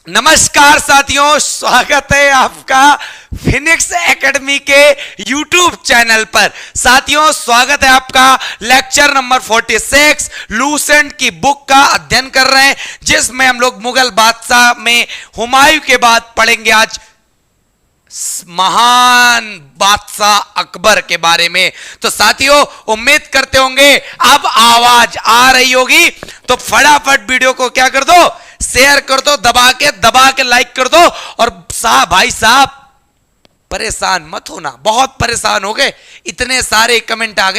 नमस्कार साथियों, स्वागत है आपका फिनिक्स एकेडमी के यूट्यूब चैनल पर। साथियों, स्वागत है आपका लेक्चर नंबर 46। लूसेंट की बुक का अध्ययन कर रहे हैं, जिसमें हम लोग मुगल बादशाह में हुमायूं के बाद पढ़ेंगे आज महान बादशाह अकबर के बारे में। तो साथियों, उम्मीद करते होंगे अब आवाज आ रही होगी, तो फटाफट वीडियो को क्या कर दो, शेयर कर दो, दबा के लाइक कर दो। और भाई साहब परेशान मत होना, बहुत परेशान हो गए, इतने सारे कमेंट आ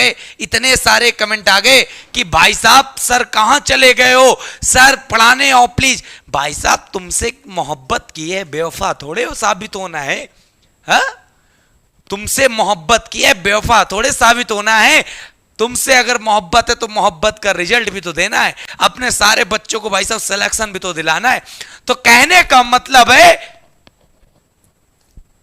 गए कि भाई साहब सर कहां चले गए हो, सर पढ़ाने आओ प्लीज। भाई साहब तुमसे मोहब्बत की है, बेवफा थोड़े हो साबित होना है। हा? तुमसे मोहब्बत की है, बेवफा थोड़े साबित होना है। तुमसे अगर मोहब्बत है तो मोहब्बत का रिजल्ट भी तो देना है, अपने सारे बच्चों को भाई साहब सिलेक्शन भी तो दिलाना है। तो कहने का मतलब है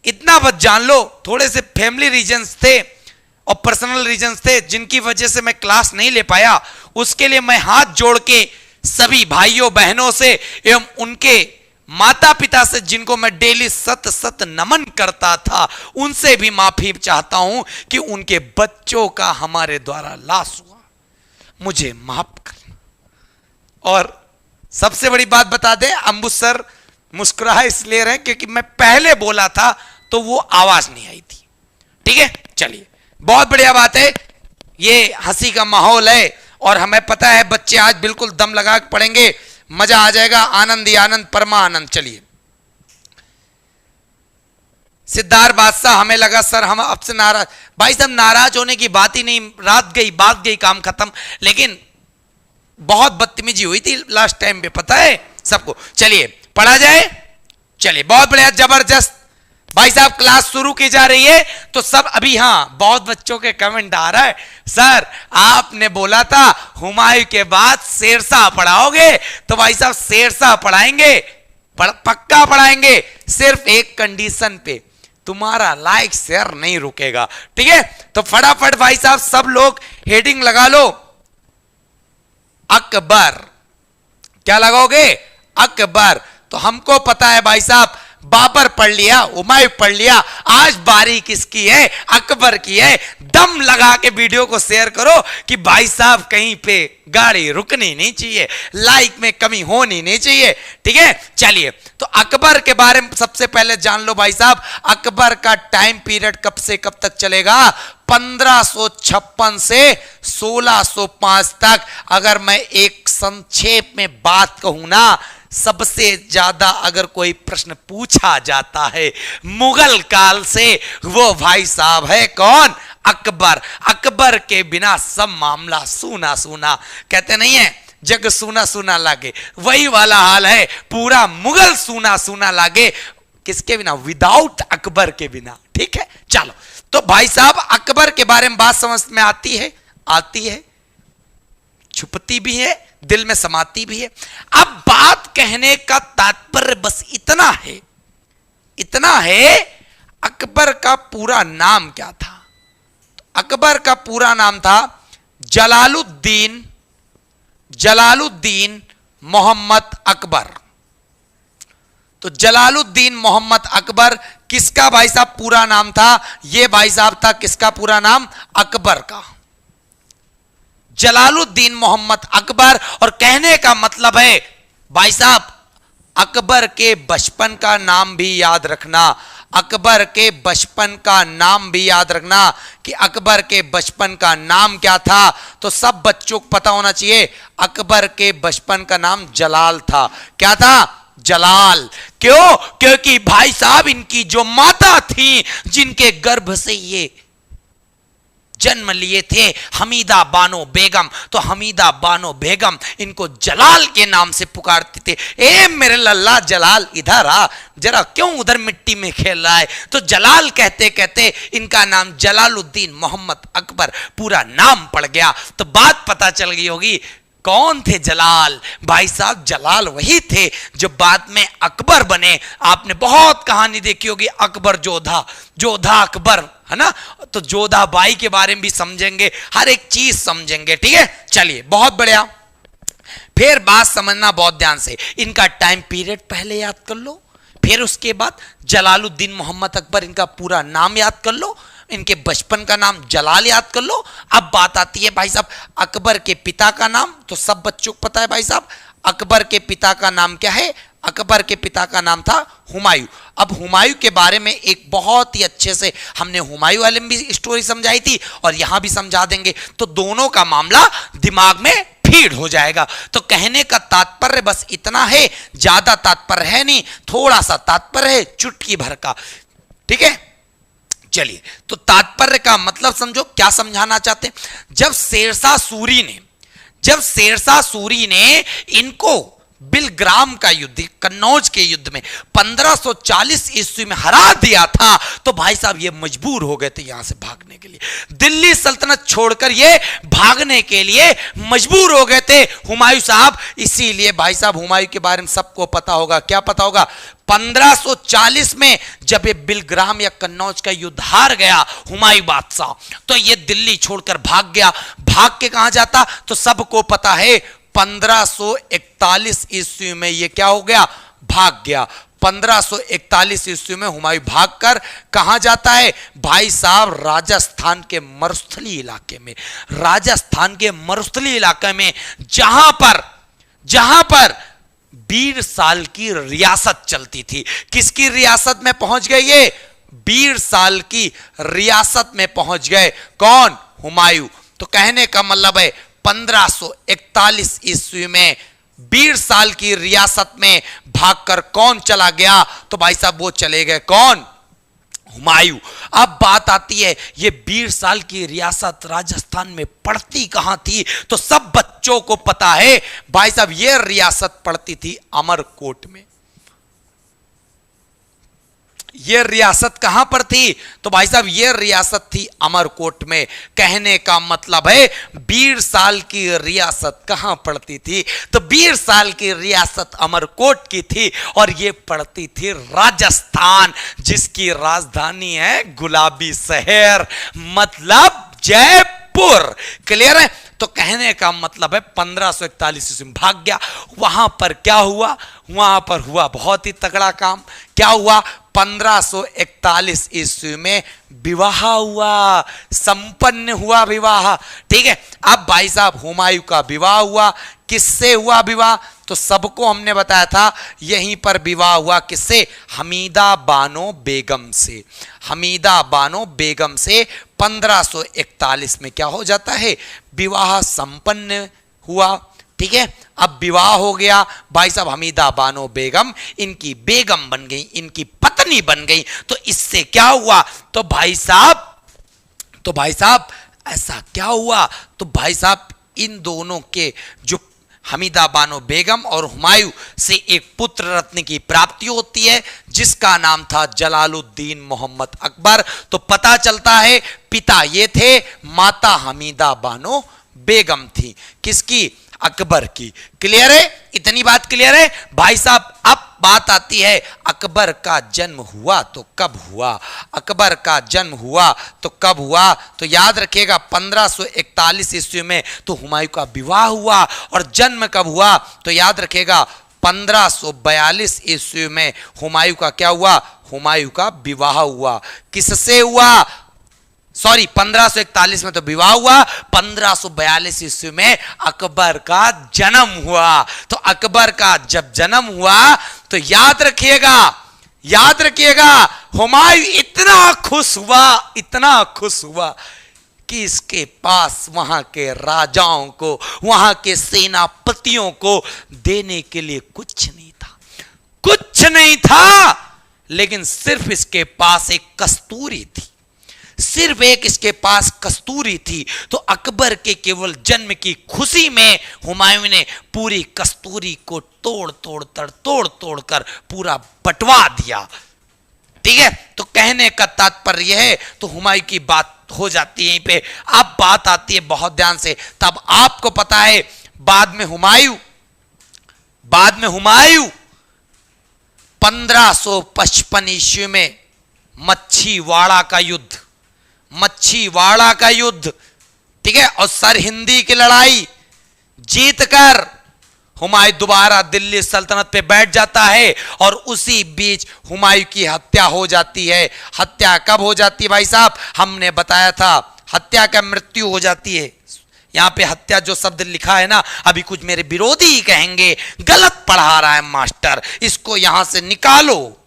इतना बस जान लो, थोड़े से फैमिली रीजंस थे और पर्सनल रीजंस थे जिनकी वजह से मैं क्लास नहीं ले पाया। उसके लिए मैं हाथ जोड़ के सभी भाइयों बहनों से एवं उनके माता पिता से, जिनको मैं डेली सत सत नमन करता था, उनसे भी माफी चाहता हूं कि उनके बच्चों का हमारे द्वारा लॉस हुआ, मुझे माफ करना। और सबसे बड़ी बात बता दें, अंबुज सर मुस्कुराए इसलिए रहे क्योंकि मैं पहले बोला था तो वो आवाज नहीं आई थी। ठीक है, चलिए, बहुत बढ़िया बात है, ये हंसी का माहौल है और हमें पता है बच्चे आज बिल्कुल दम लगा के पढ़ेंगे, मजा आ जाएगा, आनंद ही आनंद, परमानंद। चलिए, सिद्धार्थ बादशाह, हमें लगा सर हम आपसे नाराज। भाई साहब नाराज होने की बात ही नहीं, रात गई बात गई, काम खत्म। लेकिन बहुत बदतमीजी हुई थी लास्ट टाइम पे, पता है सबको। चलिए पढ़ा जाए, चलिए, बहुत बढ़िया, जबरदस्त। भाई साहब क्लास शुरू की जा रही है तो सब अभी, हाँ बहुत बच्चों के कमेंट आ रहा है, सर आपने बोला था हुमायूं के बाद शेरशाह पढ़ाओगे, तो भाई साहब शेरशाह पढ़ाएंगे, पक्का पढ़ाएंगे, सिर्फ एक कंडीशन पे, तुम्हारा लाइक शेयर नहीं रुकेगा। ठीक है, तो फटाफट भाई साहब सब लोग हेडिंग लगा लो, अकबर। क्या लगाओगे? अकबर। तो हमको पता है भाई साहब, बाबर पढ़ लिया, हुमायूं पढ़ लिया, आज बारी किसकी है? अकबर की है। दम लगा के वीडियो को शेयर करो कि भाई साहब कहीं पे गाड़ी रुकनी नहीं चाहिए, लाइक में कमी होनी नहीं चाहिए। ठीक है, चलिए, तो अकबर के बारे में सबसे पहले जान लो भाई साहब, अकबर का टाइम पीरियड कब से कब तक चलेगा? 1556 से 1605 तक। अगर मैं एक संक्षेप में बात कहूं ना, सबसे ज्यादा अगर कोई प्रश्न पूछा जाता है मुगल काल से, वो भाई साहब है कौन? अकबर। अकबर के बिना सब मामला सूना सूना, कहते नहीं है जग सूना सूना लागे, वही वाला हाल है, पूरा मुगल सूना सूना लागे। किसके बिना? विदाउट अकबर के बिना। ठीक है, चलो, तो भाई साहब अकबर के बारे में बात समझ में आती है, छुपती भी है, दिल में समाती भी है। अब बात कहने का तात्पर्य बस इतना है, अकबर का पूरा नाम क्या था? तो अकबर का पूरा नाम था जलालुद्दीन मोहम्मद अकबर। तो जलालुद्दीन मोहम्मद अकबर किसका भाई साहब पूरा नाम था? यह भाई साहब था किसका पूरा नाम? अकबर का, जलालुद्दीन मोहम्मद अकबर। और कहने का मतलब है भाई साहब, अकबर के बचपन का नाम भी याद रखना, अकबर के बचपन का नाम भी याद रखना कि अकबर के बचपन का नाम क्या था। तो सब बच्चों को पता होना चाहिए, अकबर के बचपन का नाम जलाल था। क्या था? जलाल। क्यों? क्योंकि भाई साहब इनकी जो माता थी, जिनके गर्भ से ये जन्म लिए थे, हमीदा बानो बेगम, तो हमीदा बानो बेगम इनको जलाल के नाम से पुकारते थे। ए मेरे लल्ला जलाल इधर आ, जरा क्यों उधर मिट्टी में खेल रहा है? तो जलाल कहते कहते इनका नाम जलालुद्दीन मोहम्मद अकबर पूरा नाम पड़ गया। तो बात पता चल गई होगी कौन थे जलाल। भाई साहब जलाल वही थे जो बाद में अकबर बने। आपने बहुत कहानी देखी होगी, अकबर जोधा अकबर, है ना? तो जोधा बाई के बारे में भी समझेंगे, हर एक चीज समझेंगे। ठीक है, चलिए, बहुत बढ़िया। फिर बात समझना बहुत ध्यान से, इनका टाइम पीरियड पहले याद कर लो, फिर उसके बाद जलालुद्दीन मोहम्मद अकबर, इनका पूरा नाम याद कर लो, इनके बचपन का नाम जलाल याद कर लो। अब बात आती है भाई साहब अकबर के पिता का नाम, तो सब बच्चों को पता है भाई साहब अकबर के पिता का नाम क्या है? अकबर के पिता का नाम था हुमायूं। अब हुमायूं के बारे में एक बहुत ही अच्छे से हमने हुमायूं वाले में भी स्टोरी समझाई थी और यहां भी समझा देंगे, तो दोनों का मामला दिमाग में फीड हो जाएगा। तो कहने का तात्पर्य बस इतना है, ज्यादा तात्पर्य है नहीं, थोड़ा सा तात्पर्य है, चुटकी भर का। ठीक है, चलिए तो तात्पर्य का मतलब समझो, क्या समझाना चाहते हैं। जब शेरशाह सूरी ने इनको बिलग्राम का युद्ध, कन्नौज के युद्ध में 1540 ईस्वी में हरा दिया था, तो भाई साहब ये मजबूर हो गए थे यहां से भागने के लिए, दिल्ली सल्तनत छोड़कर ये भागने के लिए मजबूर हो गए थे हुमायूं साहब। इसीलिए भाई साहब हुमायूं के बारे में सबको पता होगा, क्या पता होगा, 1540 में जब ये बिलग्राम या कन्नौज का युद्ध हार गया हुमायूं बादशाह, तो ये दिल्ली छोड़कर भाग गया। भाग के कहां जाता तो सबको पता है, 1541 ईस्वी में ये क्या हो गया, भाग गया। 1541 ईस्वी में हुमायूं भागकर कहां जाता है भाई साहब, राजस्थान के मरुस्थली इलाके में, राजस्थान के मरुस्थली इलाके में जहां पर 20 साल की रियासत चलती थी। किसकी रियासत में पहुंच गए ये? 20 साल की रियासत में पहुंच गए कौन? हुमायूं। तो कहने का मतलब है 1541 ईस्वी में 20 साल की रियासत में भागकर कौन चला गया? तो भाई साहब वो चले गए कौन? हुमायूं। अब बात आती है ये 20 साल की रियासत राजस्थान में पड़ती कहां थी? तो सब बच्चों को पता है भाई साहब ये रियासत पड़ती थी अमरकोट में। ये रियासत कहां पर थी? तो भाई साहब ये रियासत थी अमरकोट में। कहने का मतलब है 20 साल की रियासत कहां पड़ती थी? तो 20 साल की रियासत अमरकोट की थी और ये पड़ती थी राजस्थान, जिसकी राजधानी है गुलाबी शहर, मतलब जयपुर। क्लियर है? तो कहने का मतलब है 1541 ईस्वी में भाग गया। वहां पर क्या हुआ? वहां पर हुआ बहुत ही तगड़ा काम। क्या हुआ? 1541 ईस्वी में विवाह हुआ, संपन्न हुआ विवाह। ठीक है, अब भाई साहब हुमायूं का विवाह हुआ। किससे हुआ विवाह? तो सबको हमने बताया था यहीं पर विवाह हुआ। किससे? हमीदा बानो बेगम से। हमीदा बानो बेगम से 1541 में क्या हो जाता है? विवाह संपन्न हुआ। ठीक है, अब विवाह हो गया भाई साहब, हमीदा बानो बेगम इनकी बेगम बन गई, इनकी पत्नी बन गई। तो इससे क्या हुआ? तो भाई साहब ऐसा क्या हुआ? तो भाई साहब इन दोनों के, जो हमीदा बानो बेगम और हुमायूं से एक पुत्र रत्न की प्राप्ति होती है, जिसका नाम था जलालुद्दीन मोहम्मद अकबर। तो पता चलता है पिता ये थे, माता हमीदा बानो बेगम थी। किसकी? अकबर की। क्लियर है? इतनी बात क्लियर है भाई साहब। अब बात आती है अकबर का जन्म हुआ तो कब हुआ? अकबर का जन्म हुआ तो कब हुआ? तो याद रखिएगा 1541 ईस्वी में तो हुमायूं का विवाह हुआ। और जन्म कब हुआ? तो याद रखिएगा 1542 ईस्वी में हुमायूं का क्या हुआ? हुमायूं का विवाह हुआ। किससे हुआ? सॉरी, 1541 में तो विवाह हुआ, 1542 ईस्वी में अकबर का जन्म हुआ। तो अकबर का जब जन्म हुआ तो याद रखिएगा हुमायूं इतना खुश हुआ कि इसके पास वहां के राजाओं को, वहां के सेनापतियों को देने के लिए कुछ नहीं था, लेकिन सिर्फ इसके पास एक कस्तूरी थी। सिर्फ एक इसके पास कस्तूरी थी। तो अकबर के केवल जन्म की खुशी में हुमायूं ने पूरी कस्तूरी को तोड़ कर पूरा बंटवा दिया। ठीक है, तो कहने का तात्पर्य है, तो हुमायूं की बात हो जाती है यहीं पे। अब बात आती है बहुत ध्यान से, तब आपको पता है बाद में हुमायूं 1555 ईस्वी में मच्छीवाड़ा का युद्ध, ठीक है, और सरहिंदी की लड़ाई जीतकर हुमायूं दोबारा दिल्ली सल्तनत पे बैठ जाता है और उसी बीच हुमायूं की हत्या हो जाती है। हत्या कब हो जाती है भाई साहब? हमने बताया था हत्या का मृत्यु हो जाती है। यहां पे हत्या जो शब्द लिखा है ना, अभी कुछ मेरे विरोधी कहेंगे गलत पढ़ा रहा है मास्टर, इसको यहां से निकालो,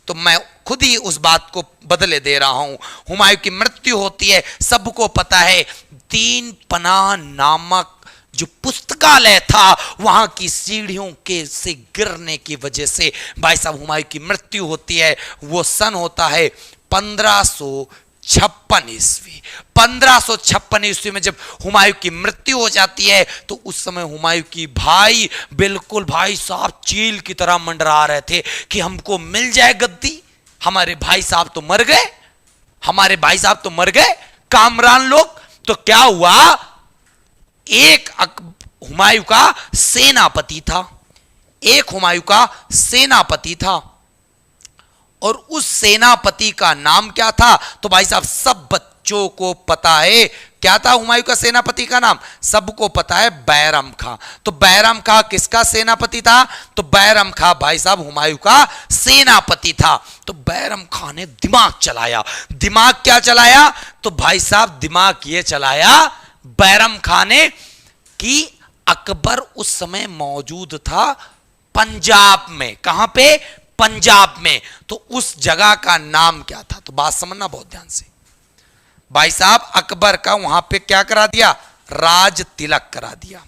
तो मैं खुद ही उस बात को बदले दे रहा हूं। हुमायूं की मृत्यु होती है, सबको पता है। तीन पनाह नामक जो पुस्तकालय था वहां की सीढ़ियों के से गिरने की वजह से भाई साहब हुमायूं की मृत्यु होती है। वो सन होता है 1556 ईस्वी। 1556 ईस्वी में जब हुमायूं की मृत्यु हो जाती है तो उस समय हुमायूं की भाई बिल्कुल भाई साहब चील की तरह मंडरा रहे थे कि हमको मिल जाए गद्दी। हमारे भाई साहब तो मर गए, हमारे भाई साहब तो मर गए कामरान लोग। तो क्या हुआ, एक हुमायूं का सेनापति था, एक हुमायूं का सेनापति था, और उस सेनापति का नाम क्या था? तो भाई साहब सब बच्चों को पता है क्या था हुमायूं का सेनापति का नाम? सबको पता है, बैरम खां। तो बैरम खां किसका सेनापति था? तो बैरम खां भाई साहब हुमायूं का सेनापति था। तो बैरम खां ने दिमाग चलाया। दिमाग क्या चलाया? तो भाई साहब दिमाग ये चलाया बैरम खां ने कि अकबर उस समय मौजूद था पंजाब में। कहां पे? पंजाब में। तो उस जगह का नाम क्या था? तो बात समझना बहुत ध्यान से भाई साहब, अकबर का वहां पे क्या करा दिया? राज तिलक करा दिया।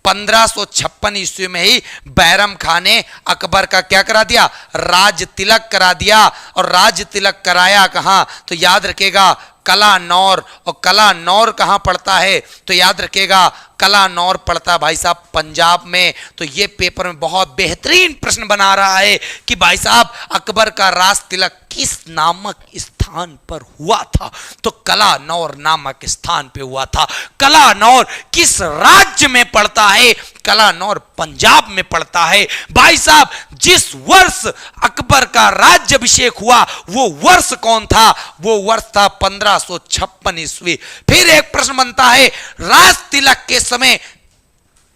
1556 ईस्वी में ही बैरम खां ने अकबर का क्या करा दिया? राज तिलक करा दिया। और राज तिलक कराया कहां? तो याद रखेगा कलानौर। और कलानौर कहां पड़ता है? तो याद रखेगा कलानौर पड़ता भाई साहब पंजाब में। तो ये पेपर में बहुत बेहतरीन प्रश्न बना रहा है कि भाई साहब अकबर का राज तिलक किस नामक स्थान पर हुआ था? तो कलानौर नामक स्थान पे हुआ था। कलानौर किस राज्य में पड़ता है? कलानौर पंजाब में पड़ता है। भाई साहब जिस वर्ष अकबर का राज्याभिषेक हुआ वो वर्ष कौन था? वो वर्ष था 1556 ईस्वी। फिर एक प्रश्न बनता है, राज तिलक के समय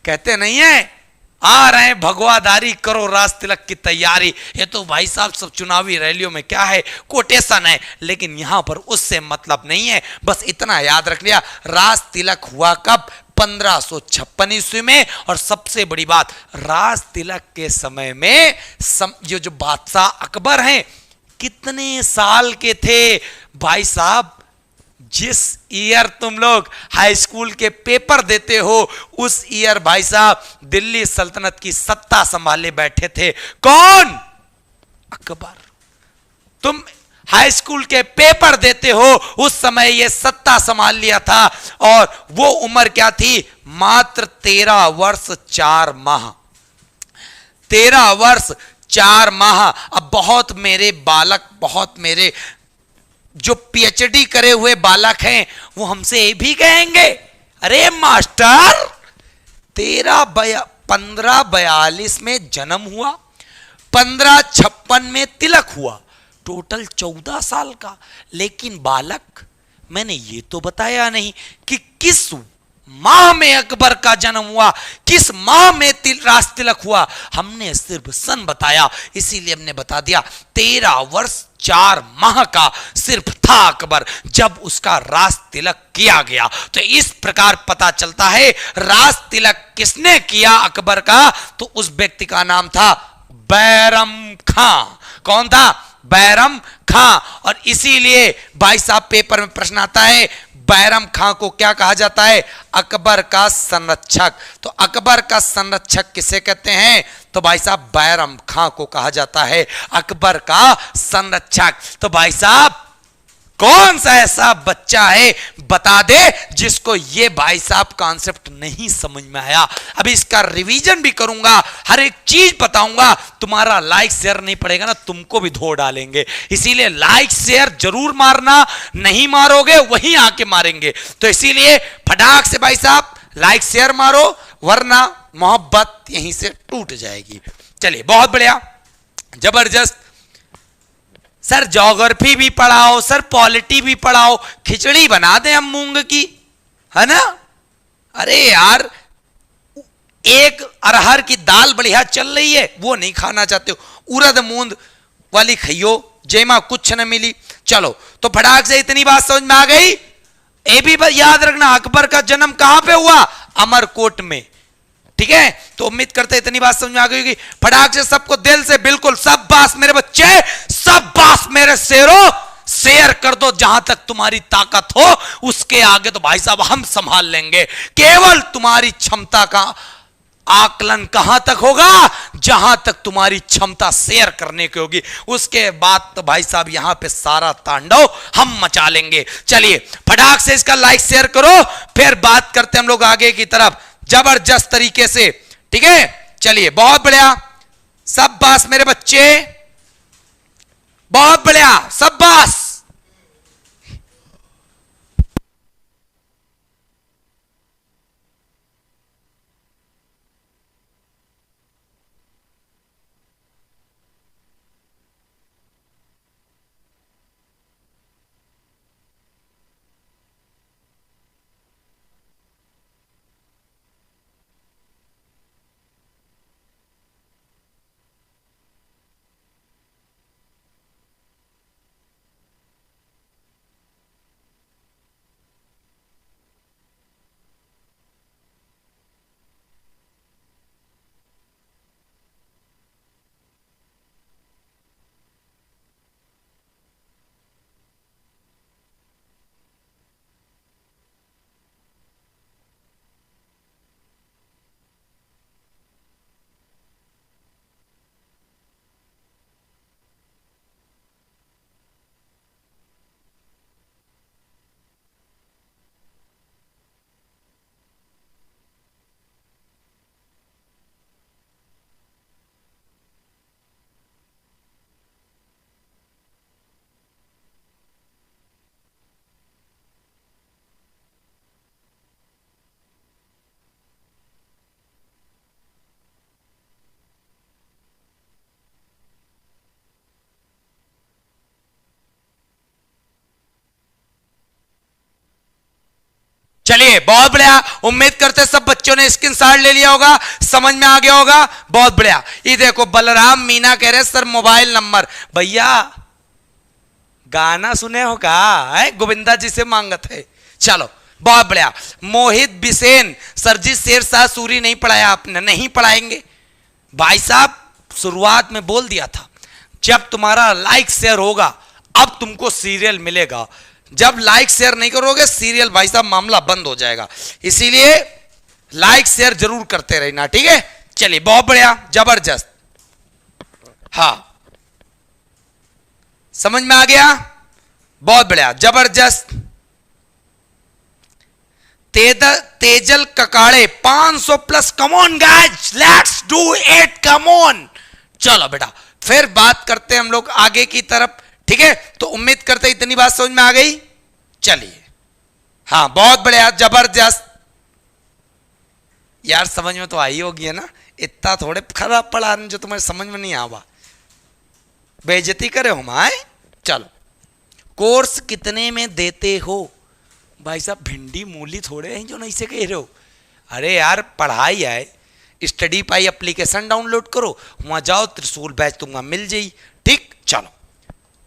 कहते नहीं है आ रहे हैं भगवादारी करो राज तिलक की तैयारी। ये तो भाई साहब सब चुनावी रैलियों में क्या है, कोटेशन है, लेकिन यहां पर उससे मतलब नहीं है। बस इतना याद रख लिया, राज तिलक हुआ कब? 1556 ईस्वी में। और सबसे बड़ी बात, राज तिलक के समय में जो बादशाह अकबर हैं कितने साल के थे? भाई साहब जिस ईयर तुम लोग हाई स्कूल के पेपर देते हो उस ईयर भाई साहब दिल्ली सल्तनत की सत्ता संभाले बैठे थे कौन? अकबर। तुम हाई स्कूल के पेपर देते हो उस समय ये सत्ता संभाल लिया था। और वो उम्र क्या थी? मात्र 13 वर्ष 4 माह। 13 वर्ष 4 माह। अब बहुत मेरे बालक, बहुत मेरे जो पीएचडी करे हुए बालक हैं वो हमसे ये भी कहेंगे, अरे मास्टर 1542 में जन्म हुआ, 1556 में तिलक हुआ, टोटल 14 साल का। लेकिन बालक मैंने ये तो बताया नहीं कि किस माह में अकबर का जन्म हुआ, किस माह में राज तिलक हुआ। हमने सिर्फ सन बताया, इसीलिए हमने बता दिया 13 वर्ष 4 माह का सिर्फ था अकबर जब उसका राज तिलक किया गया। तो इस प्रकार पता चलता है राज तिलक किसने किया अकबर का? तो उस व्यक्ति का नाम था बैरम खां। कौन था? बैरम खां। और इसीलिए भाई साहब पेपर में प्रश्न आता है बैरम खां को क्या कहा जाता है? अकबर का संरक्षक। तो अकबर का संरक्षक किसे कहते हैं? तो भाई साहब बैरम खां को कहा जाता है अकबर का संरक्षक। तो भाई साहब कौन सा ऐसा बच्चा है बता दे जिसको ये भाई साहब कॉन्सेप्ट नहीं समझ में आया? अभी इसका रिवीजन भी करूंगा, हर एक चीज बताऊंगा। तुम्हारा लाइक शेयर नहीं पड़ेगा ना, तुमको भी धो डालेंगे। इसीलिए लाइक शेयर जरूर मारना, नहीं मारोगे वहीं आके मारेंगे। तो इसीलिए फटाक से भाई साहब लाइक शेयर मारो, वरना मोहब्बत यहीं से टूट जाएगी। चलिए बहुत बढ़िया, जबरदस्त। सर ज्योग्राफी भी पढ़ाओ, सर पॉलिटी भी पढ़ाओ, खिचड़ी बना दें हम मूंग की, है ना? अरे यार एक अरहर की दाल बढ़िया चल रही है, वो नहीं खाना चाहते हो, उड़द मूंद वाली खाइयो, जेमा कुछ न मिली। चलो, तो फटाक से इतनी बात समझ में आ गई। ये भी याद रखना, अकबर का जन्म कहां पे हुआ? अमरकोट में। ठीक है, तो उम्मीद करते इतनी बात समझ में आ गई होगी। फटाक से सबको दिल से बिल्कुल सब बात मेरे बच्चे, सब बात मेरे शेरों शेयर कर दो, जहां तक तुम्हारी ताकत हो। उसके आगे तो भाई साहब हम संभाल लेंगे। केवल तुम्हारी क्षमता का आकलन कहां तक होगा? जहां तक तुम्हारी क्षमता शेयर करने की होगी। उसके बाद तो भाई साहब यहां पे सारा तांडव हम मचा लेंगे। चलिए फटाक से इसका लाइक शेयर करो, फिर बात करते हम लोग आगे की तरफ जबरदस्त तरीके से। ठीक है, चलिए बहुत बढ़िया, सब बास मेरे बच्चे, बहुत बढ़िया, सब बास। चलिए बहुत बढ़िया, उम्मीद करते सब बच्चों ने स्क्रीनशॉट ले लिया होगा, समझ में आ गया होगा। बहुत बढ़िया। ये देखो बलराम मीना कह रहे सर मोबाइल नंबर, भैया गाना सुने हो का है? गोविंदा जी से मांगत है। चलो बहुत बढ़िया। मोहित बिसेन, सर जी शेर शाह सूरी नहीं पढ़ाया आपने। नहीं पढ़ाएंगे भाई साहब, शुरुआत में बोल दिया था जब तुम्हारा लाइक शेयर होगा अब तुमको सीरियल मिलेगा। जब लाइक शेयर नहीं करोगे सीरियल भाई साहब मामला बंद हो जाएगा, इसीलिए लाइक शेयर जरूर करते रहना। ठीक है, चलिए बहुत बढ़िया, जबरदस्त। हाँ समझ में आ गया, बहुत बढ़िया, जबरदस्त। Tejal Kakade 500 plus, come on guys let's do it, come on. चलो बेटा फिर बात करते हैं हम लोग आगे की तरफ। ठीक है, तो उम्मीद करते इतनी बात समझ में आ गई। चलिए हाँ बहुत बढ़िया, जबरदस्त। यार समझ में तो आई होगी है ना, इतना थोड़े खराब पढ़ा जो तुम्हारे समझ में नहीं आवा, बेइज्जती करे हो माए। चलो, कोर्स कितने में देते हो? भाई साहब भिंडी मूली थोड़े हैं जो नहीं से कह रहे हो। अरे यार पढ़ाई है, स्टडी पाई एप्लीकेशन डाउनलोड करो, वहां जाओ, त्रिशूल बैच तुमको मिल जाई। ठीक, चलो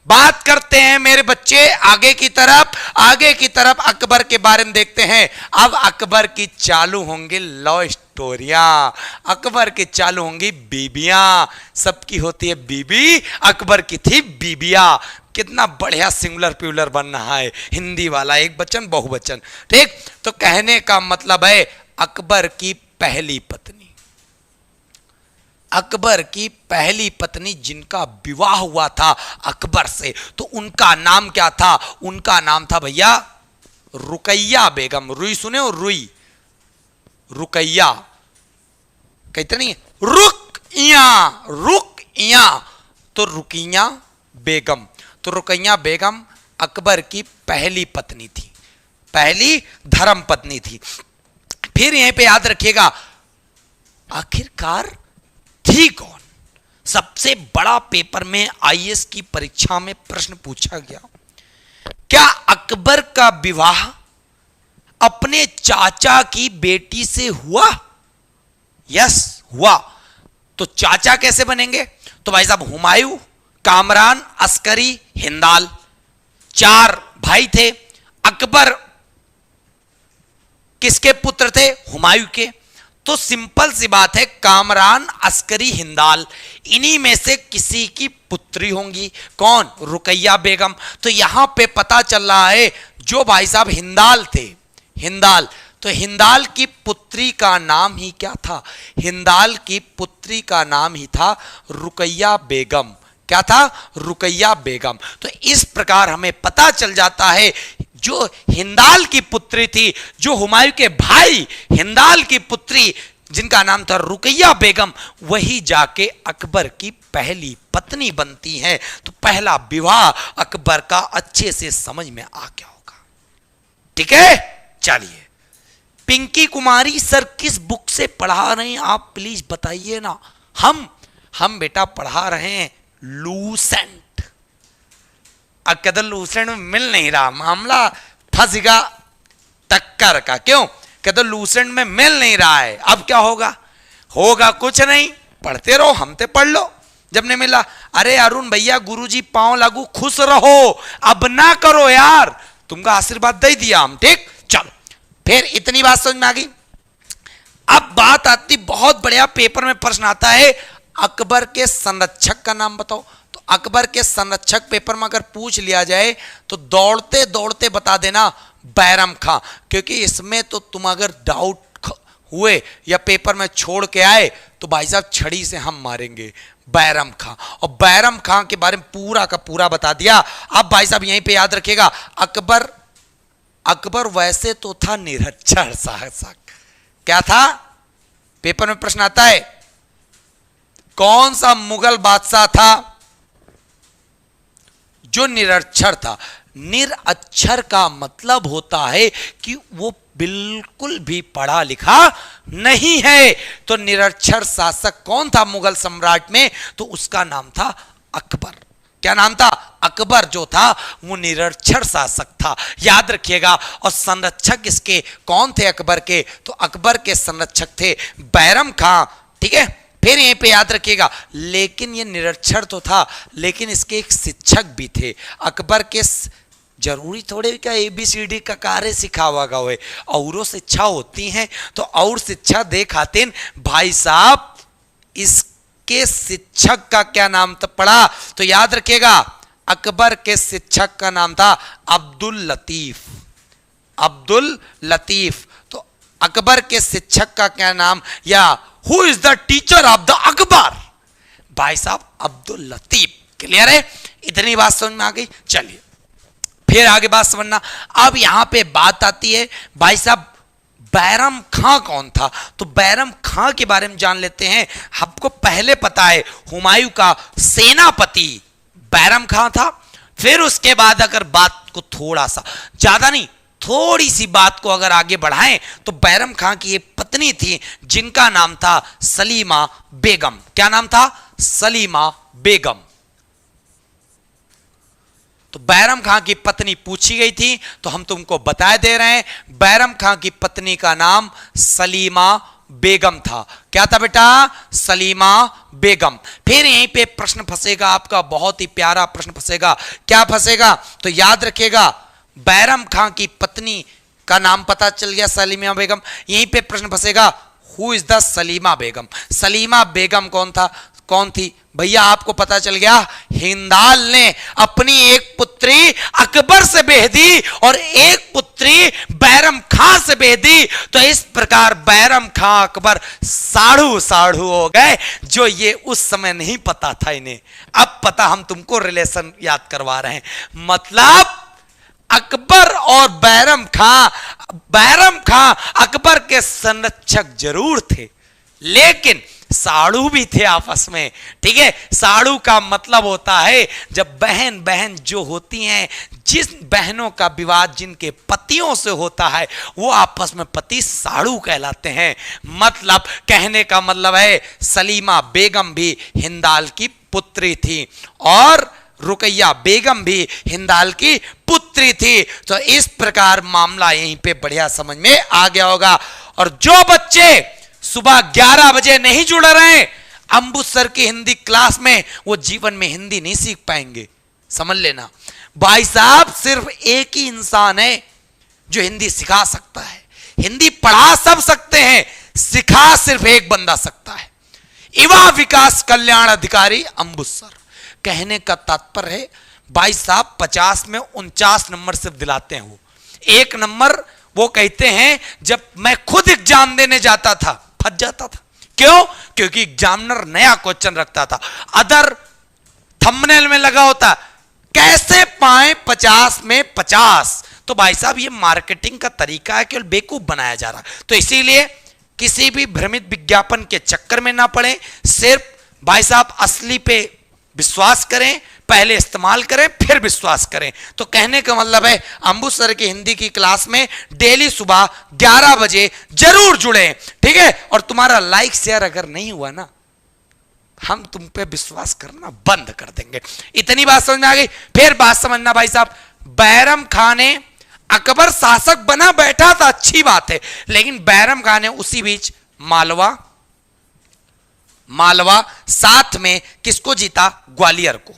बात करते हैं मेरे बच्चे आगे की तरफ। आगे की तरफ अकबर के बारे में देखते हैं। अब अकबर की चालू होंगे लव स्टोरियां, अकबर की चालू होंगी बीबियां। सबकी होती है बीबी, अकबर की थी बीबिया। कितना बढ़िया सिंगुलर प्यूलर बन रहा है, हिंदी वाला एक वचन बहुवचन। ठीक, तो कहने का मतलब है अकबर की पहली पत्नी, अकबर की पहली पत्नी जिनका विवाह हुआ था अकबर से, तो उनका नाम क्या था? उनका नाम था भैया रुकैया बेगम। रुई सुने हो? रुई, रुकैया कहते नहीं, रुकइया, रुकइया, तो रुकैया बेगम। तो रुकैया बेगम अकबर की पहली पत्नी थी, पहली धर्म पत्नी थी। फिर यहीं पे याद रखिएगा आखिरकार थी कौन? सबसे बड़ा पेपर में आईएएस की परीक्षा में प्रश्न पूछा गया, क्या अकबर का विवाह अपने चाचा की बेटी से हुआ यस हुआ। तो चाचा कैसे बनेंगे? तो भाई साहब हुमायूं, कामरान, अस्करी, हिंदाल, 4 भाई थे। अकबर किसके पुत्र थे? हुमायूं के। तो सिंपल सी बात है, कामरान, अस्करी, हिंदाल, इन्हीं में से किसी की पुत्री होंगी। कौन? रुकैया बेगम। तो यहां पे पता चल रहा है जो भाई साहब हिंदाल थे, हिंदाल, तो हिंदाल की पुत्री का नाम ही क्या था? हिंदाल की पुत्री का नाम ही था रुकैया बेगम। क्या था? रुकैया बेगम। तो इस प्रकार हमें पता चल जाता है जो हिंदाल की पुत्री थी, जो हुमायूं के भाई हिंदाल की पुत्री जिनका नाम था रुकैया बेगम, वही जाके अकबर की पहली पत्नी बनती हैं। तो पहला विवाह अकबर का अच्छे से समझ में आ गया होगा। ठीक है, चलिए। पिंकी कुमारी सर किस बुक से पढ़ा रहे हैं आप प्लीज बताइए ना। हम बेटा पढ़ा रहे हैं लूसेंट। अब कहते लूसेंट में मिल नहीं रहा, मामला फंस गया टक्कर का। क्यों? कहते लूसेंट में मिल नहीं रहा है। अब क्या होगा? होगा कुछ नहीं, पढ़ते रहो, हमते पढ़ लो जब नहीं मिला। अरे अरुण भैया, गुरुजी पांव लागू, खुश रहो, अब ना करो यार, तुमका आशीर्वाद दे दिया हम। ठीक, चलो फिर इतनी बात समझ में आ गई। अब बात आती, बहुत बढ़िया पेपर में प्रश्न आता है, अकबर के संरक्षक का नाम बताओ। तो अकबर के संरक्षक पेपर में अगर पूछ लिया जाए तो दौड़ते दौड़ते बता देना बैरम खां, क्योंकि इसमें तो तुम अगर डाउट हुए या पेपर में छोड़ के आए तो भाई साहब छड़ी से हम मारेंगे। बैरम खां, और बैरम खां के बारे में पूरा का पूरा बता दिया। अब भाई साहब यहीं पे याद रखिएगा, अकबर वैसे तो था निरक्षर शासक। क्या था? पेपर में प्रश्न आता है, कौन सा मुगल बादशाह था जो निरक्षर था? निरक्षर का मतलब होता है कि वो बिल्कुल भी पढ़ा लिखा नहीं है। तो निरक्षर शासक कौन था मुगल सम्राट में? तो उसका नाम था अकबर। क्या नाम था? अकबर जो था वो निरक्षर शासक था, याद रखिएगा। और संरक्षक इसके कौन थे अकबर के? तो अकबर के संरक्षक थे बैरम खां। ठीक है, फिर यहीं पे याद रखिएगा, लेकिन ये निरक्षर तो था, लेकिन इसके एक शिक्षक भी थे अकबर के। जरूरी थोड़े क्या ABCD का कार्य सिखावा गए, औरों शिक्षा होती हैं। तो और शिक्षा दे खातिर भाई साहब इसके शिक्षक का क्या नाम था पढ़ा? तो याद रखिएगा, अकबर के शिक्षक का नाम था अब्दुल लतीफ। अब्दुल लतीफ। तो अकबर के शिक्षक का क्या नाम, या who is the teacher of the Akbar? भाई साहब अब्दुल लतीफ। क्लियर है? इतनी बात समझ में आ गई। चलिए फिर आगे बात समझना। अब यहां पे बात आती है, भाई साहब बैरम खां कौन था? तो बैरम खां के बारे में जान लेते हैं। आपको पहले पता है हुमायूं का सेनापति बैरम खां था। फिर उसके बाद अगर बात को थोड़ा सा, ज्यादा नहीं, थोड़ी सी बात को अगर आगे बढ़ाएं तो बैरम खां की एक पत्नी थी जिनका नाम था सलीमा बेगम। क्या नाम था? सलीमा बेगम। तो बैरम खां की पत्नी पूछी गई थी तो हम तुमको बता दे रहे हैं, बैरम खां की पत्नी का नाम सलीमा बेगम था। क्या था बेटा? सलीमा बेगम। फिर यहीं पे प्रश्न फंसेगा आपका, बहुत ही प्यारा प्रश्न फंसेगा। क्या फंसेगा? तो याद रखिएगा, बैरम खां की पत्नी का नाम पता चल गया सलीमा बेगम। यहीं पे प्रश्न फंसेगा, हु इज द सलीमा बेगम? सलीमा बेगम कौन था, कौन थी? भैया आपको पता चल गया, हिंदाल ने अपनी एक पुत्री अकबर से ब्याह दी और एक पुत्री बैरम खां से ब्याह दी। तो इस प्रकार बैरम खां अकबर साढ़ू साढ़ू हो गए, जो ये उस समय नहीं पता था इन्हें। अब पता, हम तुमको रिलेशन याद करवा रहे हैं। मतलब अकबर और बैरम खां अकबर के संरक्षक जरूर थे, लेकिन साड़ू भी थे आपस में। ठीक है, साड़ू का मतलब होता है जब बहन बहन जो होती हैं, जिस बहनों का विवाद जिनके पतियों से होता है वो आपस में पति साड़ू कहलाते हैं। मतलब कहने का मतलब है सलीमा बेगम भी हिंदाल की पुत्री थी और रुकैया बेगम भी हिंदाल की पुत्री थी। तो इस प्रकार मामला यहीं पे बढ़िया समझ में आ गया होगा। और जो बच्चे सुबह 11 बजे नहीं जुड़ रहे अंबुज सर की हिंदी क्लास में, वो जीवन में हिंदी नहीं सीख पाएंगे। समझ लेना भाई साहब, सिर्फ एक ही इंसान है जो हिंदी सिखा सकता है। हिंदी पढ़ा सब सकते हैं, सिखा सिर्फ एक बंदा सकता है, युवा विकास कल्याण अधिकारी अंबुज सर। कहने का तात्पर्य है भाई साहब 50 में 49 नंबर सिर्फ दिलाते हैं वो। एक नंबर वो कहते हैं जब मैं खुद एग्जाम देने जाता था फंस जाता था। क्यों? क्योंकि एग्जामिनर नया क्वेश्चन रखता था, अदर थंबनेल में लगा होता कैसे पाए 50 में 50। तो भाई साहब ये मार्केटिंग का तरीका है, केवल बेवकूफ बनाया जा रहा है। तो इसीलिए किसी भी भ्रमित विज्ञापन के चक्कर में ना पड़े, सिर्फ भाई साहब असली पे विश्वास करें, पहले इस्तेमाल करें फिर विश्वास करें। तो कहने का मतलब है अंबुज सर की हिंदी की क्लास में डेली सुबह 11 बजे जरूर जुड़े, ठीक है। और तुम्हारा लाइक शेयर अगर नहीं हुआ ना, हम तुम पे विश्वास करना बंद कर देंगे। इतनी बात समझ में आ गई? फिर बात समझना भाई साहब, बैरम खां ने अकबर शासक बना बैठा था, अच्छी बात है, लेकिन बैरम खां ने उसी बीच मालवा साथ में किसको जीता? ग्वालियर को।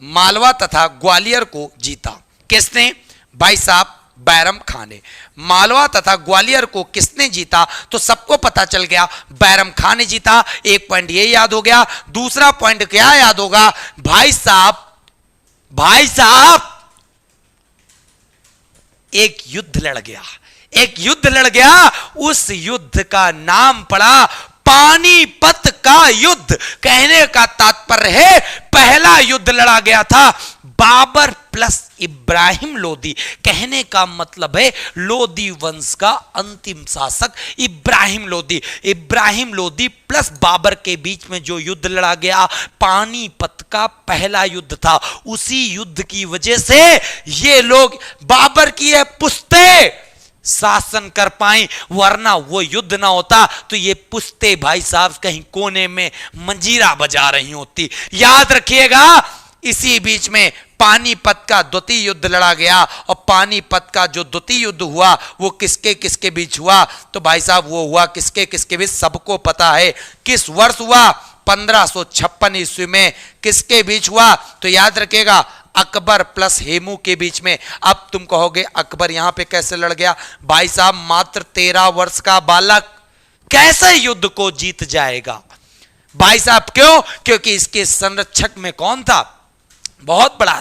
मालवा तथा ग्वालियर को जीता किसने? भाई साहब बैरम खां ने। मालवा तथा ग्वालियर को किसने जीता? तो सबको पता चल गया बैरम खां ने जीता। एक पॉइंट ये याद हो गया। दूसरा पॉइंट क्या याद होगा भाई साहब? एक युद्ध लड़ गया, उस युद्ध का नाम पड़ा पानीपत का युद्ध। कहने का तात्पर्य है पहला युद्ध लड़ा गया था बाबर प्लस इब्राहिम लोदी। कहने का मतलब है लोदी वंश का अंतिम शासक इब्राहिम लोदी प्लस बाबर के बीच में जो युद्ध लड़ा गया पानीपत का पहला युद्ध था। उसी युद्ध की वजह से ये लोग बाबर की है पुश्ते शासन कर पाए, वरना वो युद्ध ना होता तो ये पुश्ते भाई साहब कहीं कोने में मंजीरा बजा रही होती। याद रखिएगा, इसी बीच में पानीपत का द्वितीय युद्ध लड़ा गया। और पानीपत का जो द्वितीय युद्ध हुआ वो किसके किसके बीच हुआ? तो भाई साहब वो हुआ किसके किसके बीच? सबको पता है किस वर्ष हुआ? 1556 ईस्वी में। किसके बीच हुआ? तो याद रखिएगा अकबर प्लस हेमू के बीच में। अब तुम कहोगे अकबर यहां पे कैसे लड़ गया? भाई साहब मात्र 13 वर्ष का बालक कैसे युद्ध को जीत जाएगा? भाई साहब क्यों? क्योंकि इसके संरक्षक में कौन था? बहुत बड़ा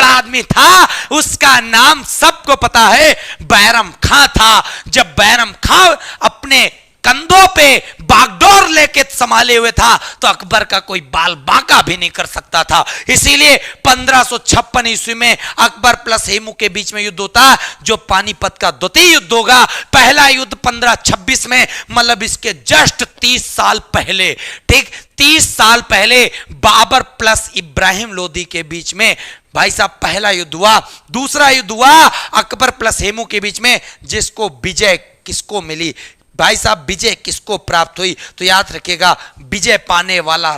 आदमी था, उसका नाम सबको पता है, बैरम खां था। जब बैरम खां अपने कंधों पे बागडोर लेके संभाले हुए था तो अकबर का कोई बाल बांका भी नहीं कर सकता था। इसीलिए 1556 ईस्वी में अकबर प्लस हेमू के बीच में युद्ध होता, जो पानीपत का द्वितीय युद्ध होगा। पहला युद्ध 1526 में, मतलब इसके जस्ट 30 साल पहले, ठीक 30 साल पहले बाबर प्लस इब्राहिम लोदी के बीच में भाई साहब पहला युद्ध हुआ। दूसरा युद्ध हुआ अकबर प्लस हेमू के बीच में, जिसको विजय किसको मिली? भाई साहब विजय किसको प्राप्त हुई? तो याद रखिएगा विजय पाने वाला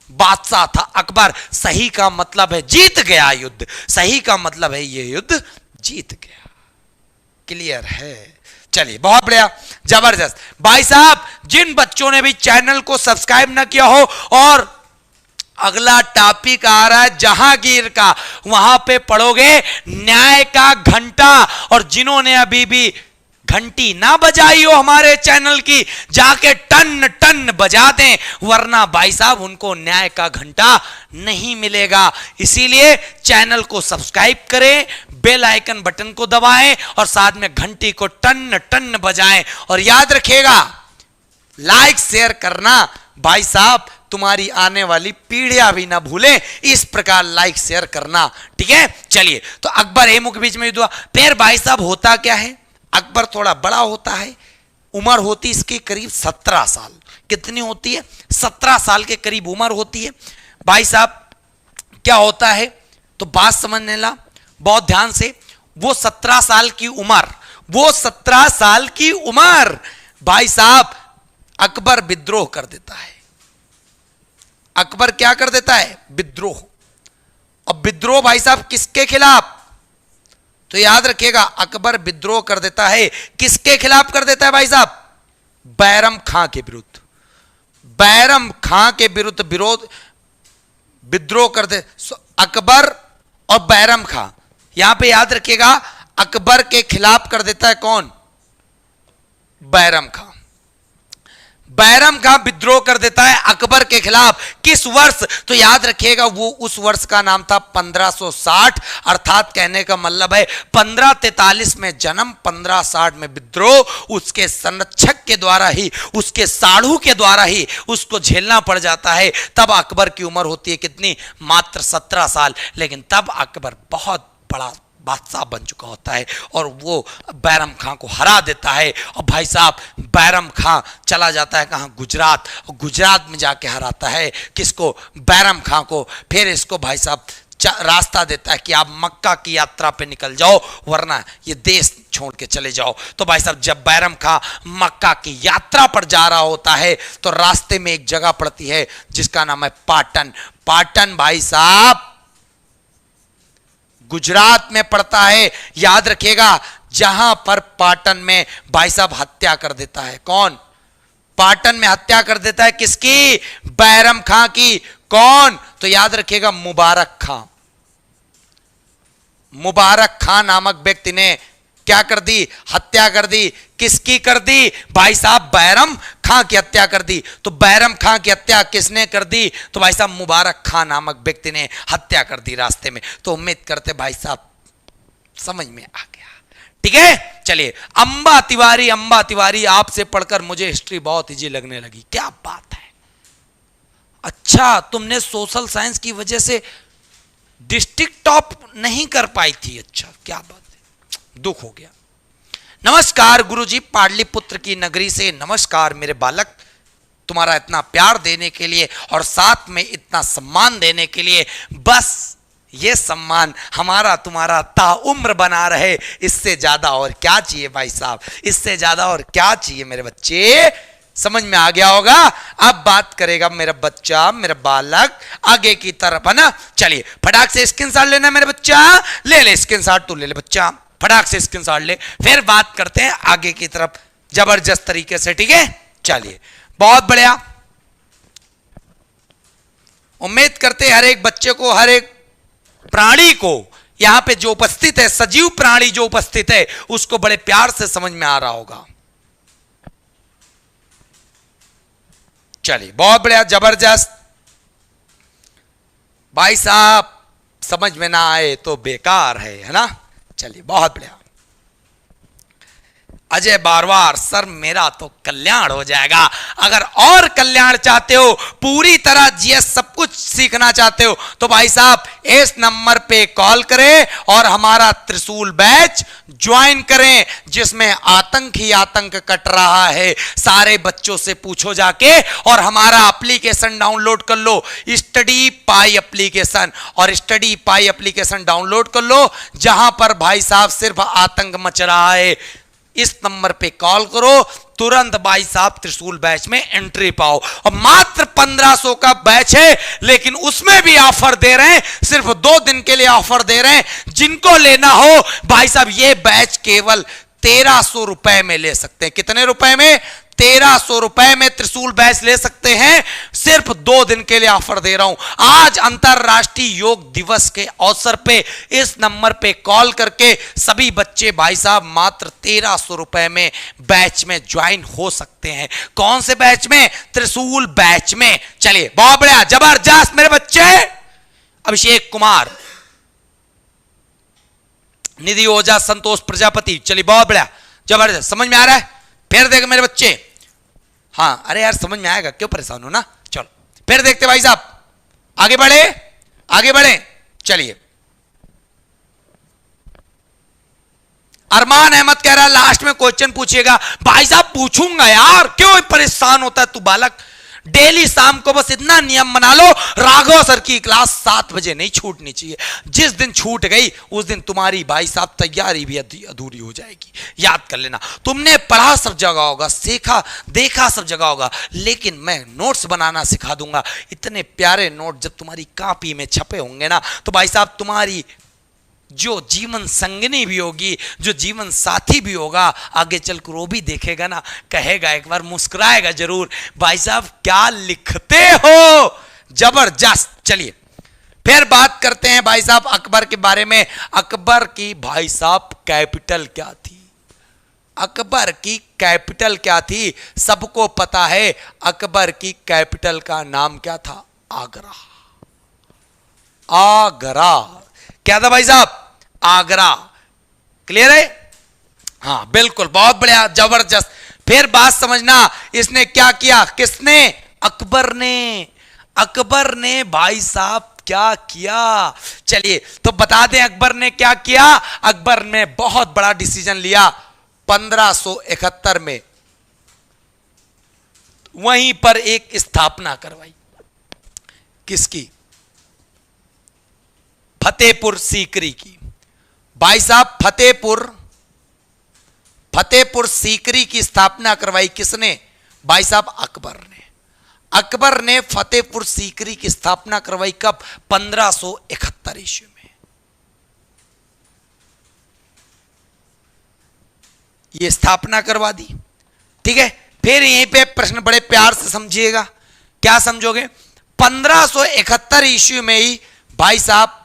बादशाह था अकबर। सही का मतलब है जीत गया युद्ध, सही का मतलब है ये युद्ध जीत गया। क्लियर है? चलिए बहुत बढ़िया, जबरदस्त। भाई साहब जिन बच्चों ने भी चैनल को सब्सक्राइब ना किया हो, और अगला टॉपिक आ रहा है जहांगीर का, वहां पे पढ़ोगे न्याय का घंटा। और जिन्होंने अभी भी घंटी ना बजाई हो हमारे चैनल की, जाके टन टन बजा दें, वरना भाई साहब उनको न्याय का घंटा नहीं मिलेगा। इसीलिए चैनल को सब्सक्राइब करें, बेल आइकन बटन को दबाएं और साथ में घंटी को टन टन बजाएं। और याद रखिएगा लाइक शेयर करना भाई साहब तुम्हारी आने वाली पीढ़ियां भी ना भूलें, इस प्रकार लाइक शेयर करना, ठीक है। चलिए, तो अकबर हेमू के बीच में युद्ध हुआ। फिर भाई साहब होता क्या है, अकबर थोड़ा बड़ा होता है, उम्र होती इसकी करीब 17 साल। कितनी होती है? 17 साल के करीब उम्र होती है। भाई साहब क्या होता है, तो बात समझने ला बहुत ध्यान से। वो 17 साल की उम्र भाई साहब अकबर विद्रोह कर देता है। अकबर क्या कर देता है? विद्रोह। अब विद्रोह भाई साहब किसके खिलाफ? तो याद रखिएगा अकबर विद्रोह कर देता है, किसके खिलाफ कर देता है भाई साहब? बैरम खां के विरुद्ध। बैरम खां के विरुद्ध विद्रोह कर दे अकबर और बैरम खां। यहां पे याद रखिएगा अकबर के खिलाफ कर देता है कौन? बैरम खां। बैरम खां विद्रोह कर देता है अकबर के खिलाफ। किस वर्ष? तो याद रखिएगा वो उस वर्ष का नाम था 1560, अर्थात कहने का मतलब है 1543 में जन्म, 1560 में विद्रोह। उसके संरक्षक के द्वारा ही, उसके साढ़ू के द्वारा ही उसको झेलना पड़ जाता है। तब अकबर की उम्र होती है कितनी? मात्र 17 साल। लेकिन तब अकबर बहुत बड़ा बादशाह बन चुका होता है और वो बैरम खां को हरा देता है। और भाई साहब बैरम खां चला जाता है कहां? गुजरात। और गुजरात में जाके हराता है किसको? बैरम खां को। फिर इसको भाई साहब रास्ता देता है कि आप मक्का की यात्रा पे निकल जाओ, वरना ये देश छोड़ के चले जाओ। तो भाई साहब जब बैरम खां मक्का की यात्रा पर जा रहा होता है तो रास्ते में एक जगह पड़ती है जिसका नाम है पाटन। पाटन भाई साहब गुजरात में पड़ता है। याद रखिएगा जहां पर पाटन में भाई साहब हत्या कर देता है कौन? पाटन में हत्या कर देता है किसकी? बैरम खां की। कौन? तो याद रखिएगा मुबारक खां। मुबारक खां नामक व्यक्ति ने क्या कर दी? हत्या कर दी। किसकी कर दी? भाई साहब बैरम खां की हत्या कर दी। तो बैरम खां की हत्या किसने कर दी? तो भाई साहब मुबारक खां नामक व्यक्ति ने हत्या कर दी रास्ते में। तो उम्मीद करते भाई साहब समझ में आ गया। ठीक है, चलिए अंबा तिवारी आपसे पढ़कर मुझे हिस्ट्री बहुत इजी लगने लगी। क्या बात है, अच्छा तुमने सोशल साइंस की वजह से डिस्ट्रिक्ट टॉप नहीं कर पाई थी। अच्छा क्या बात है, दुख हो गया। नमस्कार गुरुजी, पाटलिपुत्र की नगरी से नमस्कार मेरे बालक। तुम्हारा इतना प्यार देने के लिए और साथ में इतना सम्मान देने के लिए, बस ये सम्मान हमारा तुम्हारा ताउम्र बना रहे, इससे ज्यादा और क्या चाहिए भाई साहब, इससे ज्यादा और क्या चाहिए मेरे बच्चे। समझ में आ गया होगा। अब बात करेगा मेरा बच्चा, मेरा बालक आगे की तरफ, है ना। चलिए फटाक से स्क्रीनशॉट लेना मेरे बच्चा, ले ले स्क्रीनशॉट, तू ले ले बच्चा, फटाक से स्क्रीनशॉट ले। फिर बात करते हैं आगे की तरफ जबरदस्त तरीके से, ठीक है। चलिए बहुत बढ़िया, उम्मीद करते हर एक बच्चे को, हर एक प्राणी को यहां पे जो उपस्थित है, सजीव प्राणी जो उपस्थित है, उसको बड़े प्यार से समझ में आ रहा होगा। चलिए बहुत बढ़िया, जबरदस्त। भाई साहब समझ में ना आए तो बेकार है ना। चलिए बहुत बढ़िया। अजय बारवार, सर मेरा तो कल्याण हो जाएगा। अगर और कल्याण चाहते हो, पूरी तरह जीएस सब कुछ सीखना चाहते हो, तो भाई साहब इस नंबर पे कॉल करें और हमारा त्रिशूल बैच ज्वाइन करें, जिसमें आतंक ही आतंक कट रहा है। सारे बच्चों से पूछो जाके और हमारा एप्लीकेशन डाउनलोड कर लो, स्टडी पाई एप्लीकेशन। और स्टडी पाई एप्लीकेशन डाउनलोड कर लो, जहां पर भाई साहब सिर्फ आतंक मच रहा है। इस नंबर पे कॉल करो, तुरंत भाई साहब त्रिशूल बैच में एंट्री पाओ। और मात्र 1500 का बैच है, लेकिन उसमें भी ऑफर दे रहे हैं, सिर्फ 2 दिन के लिए ऑफर दे रहे हैं। जिनको लेना हो भाई साहब ये बैच केवल 1300 रुपए में ले सकते हैं। कितने रुपए में? 1300 रुपए में त्रिशूल बैच ले सकते हैं। सिर्फ 2 दिन के लिए ऑफर दे रहा हूं। आज अंतरराष्ट्रीय योग दिवस के अवसर पे इस नंबर पे कॉल करके सभी बच्चे भाई साहब मात्र 1300 रुपए में बैच में ज्वाइन हो सकते हैं। कौन से बैच में? त्रिशूल बैच में। चलिए बहुत बढ़िया, जबरदस्त मेरे बच्चे। अभिषेक कुमार, निधि ओझा, संतोष प्रजापति, चलिए बहुत बढ़िया, जबरदस्त। समझ में आ रहा है? फिर देख मेरे बच्चे, हाँ अरे यार समझ में आएगा, क्यों परेशान हो ना। चलो फिर देखते भाई साहब, आगे बढ़े आगे बढ़े। चलिए अरमान अहमद कह रहा है लास्ट में क्वेश्चन पूछिएगा। भाई साहब पूछूंगा यार, क्यों परेशान होता है तू बालक। डेली शाम को बस इतना नियम बना लो, राघव सर की क्लास 7 बजे नहीं छूटनी चाहिए। जिस दिन छूट गई उस दिन तुम्हारी भाई साहब तैयारी भी अधूरी हो जाएगी। याद कर लेना, तुमने पढ़ा सब जगह होगा, सीखा देखा सब जगह होगा, लेकिन मैं नोट्स बनाना सिखा दूंगा। इतने प्यारे नोट जब तुम्हारी कॉपी में छपे होंगे ना, तो भाई साहब तुम्हारी जो जीवन संगनी भी होगी, जो जीवन साथी भी होगा, आगे चलकर वो भी देखेगा ना, कहेगा, एक बार मुस्कुराएगा जरूर, भाई साहब क्या लिखते हो, जबरदस्त। चलिए फिर बात करते हैं भाई साहब अकबर के बारे में। अकबर की भाई साहब कैपिटल क्या थी? अकबर की कैपिटल क्या थी? सबको पता है अकबर की कैपिटल का नाम क्या था? आगरा। आगरा क्या था भाई साहब? आगरा। क्लियर है? हाँ बिल्कुल, बहुत बढ़िया, जबरदस्त। फिर बात समझना, इसने क्या किया? किसने? अकबर ने। अकबर ने भाई साहब क्या किया? चलिए तो बता दें अकबर ने क्या किया। अकबर ने बहुत बड़ा डिसीजन लिया 1571 में, वहीं पर एक स्थापना करवाई। किसकी? फतेहपुर सीकरी की। भाई साहब फतेहपुर सीकरी की स्थापना करवाई किसने? भाई साहब अकबर ने। अकबर ने फतेहपुर सीकरी की स्थापना करवाई कब? 1571 ईस्वी में। यह स्थापना करवा दी, ठीक है। फिर यहीं पे प्रश्न बड़े प्यार से समझिएगा। क्या समझोगे? 1571 ईस्वी में ही भाई साहब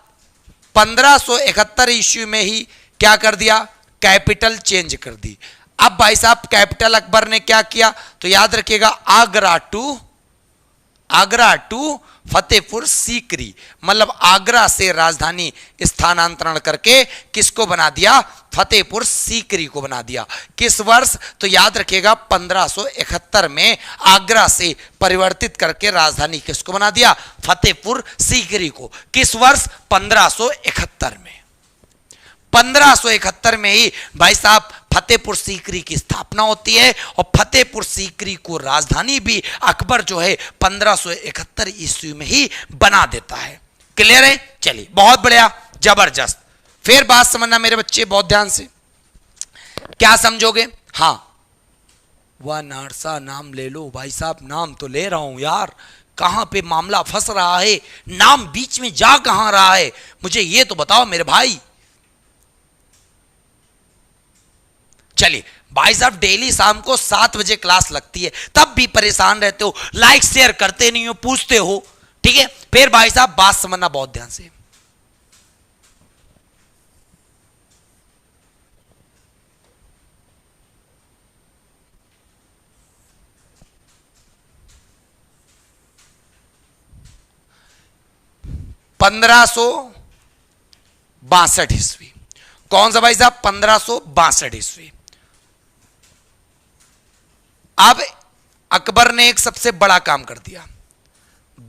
1571 ईस्वी में ही क्या कर दिया? कैपिटल चेंज कर दी। अब भाई साहब कैपिटल अकबर ने क्या किया? तो याद रखिएगा, आगरा टू फतेहपुर सीकरी, मतलब आगरा से राजधानी स्थानांतरण करके किसको बना दिया? फतेहपुर सीकरी को बना दिया। किस वर्ष? तो याद रखिएगा 1571 में आगरा से परिवर्तित करके राजधानी किसको बना दिया? फतेहपुर सीकरी को। किस वर्ष? 1571 में। 1571 में ही भाई साहब फतेहपुर सीकरी की स्थापना होती है, और फतेहपुर सीकरी को राजधानी भी अकबर जो है 1571 ईस्वी में ही बना देता है। क्लियर है? चलिए बहुत बढ़िया, जबरदस्त। फिर बात समझना मेरे बच्चे बहुत ध्यान से। क्या समझोगे? हाँ, वह नारसा नाम ले लो। भाई साहब नाम तो ले रहा हूं यार, कहां पे मामला फंस रहा है, नाम बीच में जा कहां रहा है, मुझे ये तो बताओ मेरे भाई। चलिए भाई साहब डेली शाम को 7 बजे क्लास लगती है, तब भी परेशान रहते हो, लाइक शेयर करते नहीं हो, पूछते हो, ठीक है। फिर भाई साहब बात समझना बहुत ध्यान से। (1562) ईस्वी। कौन सा भाई साहब? 1562 ईस्वी। अब अकबर ने एक सबसे बड़ा काम कर दिया,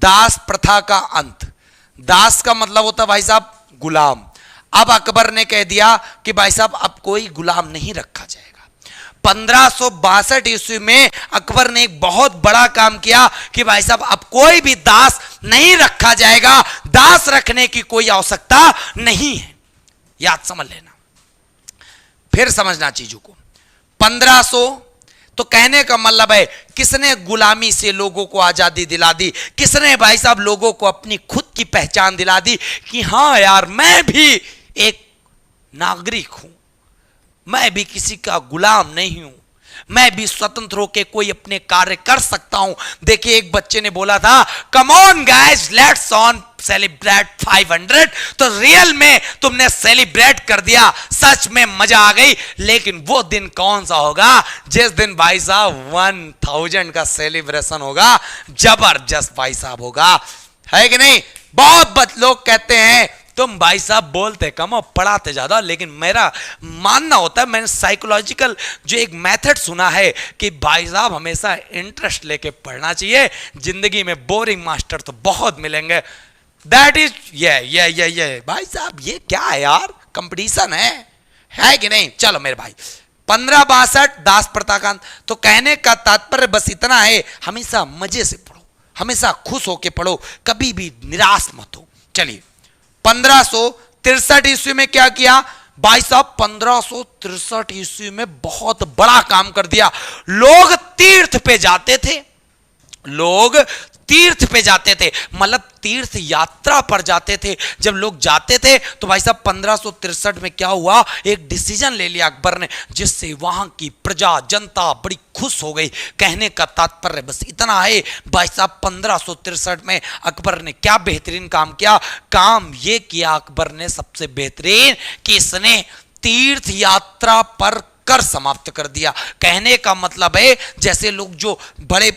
दास प्रथा का अंत। दास का मतलब होता भाई साहब गुलाम। अब अकबर ने कह दिया कि भाई साहब अब कोई गुलाम नहीं रखा जाएगा। 1562 ईस्वी में अकबर ने एक बहुत बड़ा काम किया कि भाई साहब अब कोई भी दास नहीं रखा जाएगा, दास रखने की कोई आवश्यकता नहीं है। याद समझ लेना, फिर समझना चीजों को। 1500 तो कहने का मतलब है किसने गुलामी से लोगों को आजादी दिला दी? किसने भाई साहब लोगों को अपनी खुद की पहचान दिला दी कि हां यार मैं भी एक नागरिक हूं, मैं भी किसी का गुलाम नहीं हूं, मैं भी स्वतंत्र होकर कोई अपने कार्य कर सकता हूं। देखिए एक बच्चे ने बोला था come on guys let's on celebrate 500, तो रियल में तुमने सेलिब्रेट कर दिया, सच में मजा आ गई। लेकिन वो दिन कौन सा होगा? जिस दिन भाई साहब 1000 का सेलिब्रेशन होगा, जबरदस्त भाई साहब होगा, है कि नहीं? बहुत लोग कहते हैं तुम भाई साहब बोलते कम और पढ़ाते ज्यादा, लेकिन मेरा मानना होता है, मैंने साइकोलॉजिकल जो एक मेथड सुना है कि भाई साहब हमेशा इंटरेस्ट लेके पढ़ना चाहिए, जिंदगी में बोरिंग मास्टर तो बहुत मिलेंगे। दैट इज ये भाई साहब ये क्या है यार, कंपटीशन है कि नहीं? चलो मेरे भाई 1562 दास प्रथा का अंत। तो कहने का तात्पर्य बस इतना है, हमेशा मजे से पढ़ो, हमेशा खुश होके पढ़ो, कभी भी निराश मत हो। चलिए 1563 ईस्वी में क्या किया भाई साहब? 1563 ईस्वी में बहुत बड़ा काम कर दिया। लोग तीर्थ पे जाते थे, लोग तीर्थ पे जाते थे, मतलब तीर्थ यात्रा पर जाते थे। जब लोग जाते थे तो भाई साहब 1563 में क्या हुआ, एक डिसीजन ले लिया अकबर ने, जिससे वहां की प्रजा जनता बड़ी खुश हो गई। कहने का तात्पर्य बस इतना है भाई साहब, 1563 में अकबर ने क्या बेहतरीन काम किया। काम ये किया अकबर ने सबसे बेहतरीन कि इसने तीर्थ यात्रा पर कर समाप्त कर दिया। कहने का मतलब है जैसे लोग जो बड़े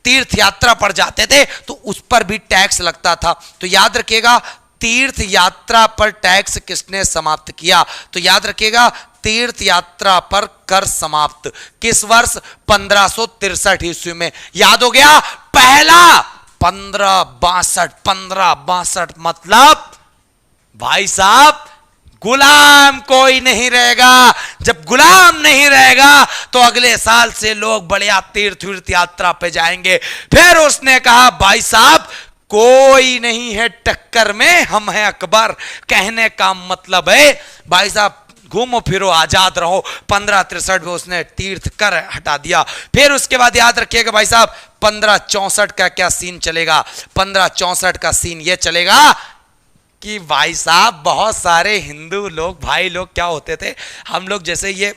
तीर्थ यात्रा पर जाते थे तो उस पर भी टैक्स लगता था, तो याद रखिएगा तीर्थ यात्रा पर टैक्स किसने समाप्त किया, तो याद रखिएगा तीर्थ यात्रा पर कर समाप्त किस वर्ष, 1563 ईस्वी में। याद हो गया, पहला 1562 मतलब भाई साहब गुलाम कोई नहीं रहेगा। जब गुलाम नहीं रहेगा तो अगले साल से लोग बढ़िया तीर्थ यात्रा पे जाएंगे। फिर उसने कहा भाई साहब कोई नहीं है टक्कर में, हम हैं अकबर। कहने का मतलब है भाई साहब घूमो फिरो आजाद रहो। 1563 में उसने तीर्थ कर हटा दिया। फिर उसके बाद याद रखिएगा भाई साहब 1564 का क्या सीन चलेगा। 1564 का सीन यह चलेगा कि भाई साहब बहुत सारे हिंदू लोग भाई लोग क्या होते थे, हम लोग जैसे ये